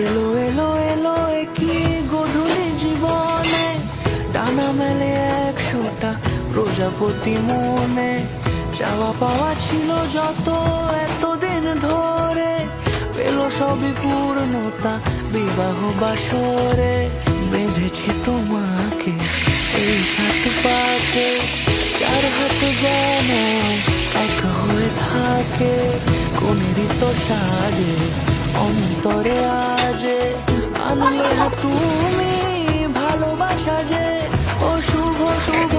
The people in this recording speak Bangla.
এলো এলো এলো কি গধূলি জীবনে, ডানা মেলে 100টা প্রজাপতি মনে। চাওয়া পাওয়া ছিল যত এতদিন ধরে, পেল সবই পূর্ণতা বিবাহ বাসরে। বেঁধেছি তোমাকে এই 7 পাতে, 4 হাত যেন এক হয়ে থাকে। কোনেরই তো সাজে অন্তরে আজে, আনলে তুমি ভালোবাসা যে ও শুভ শুভ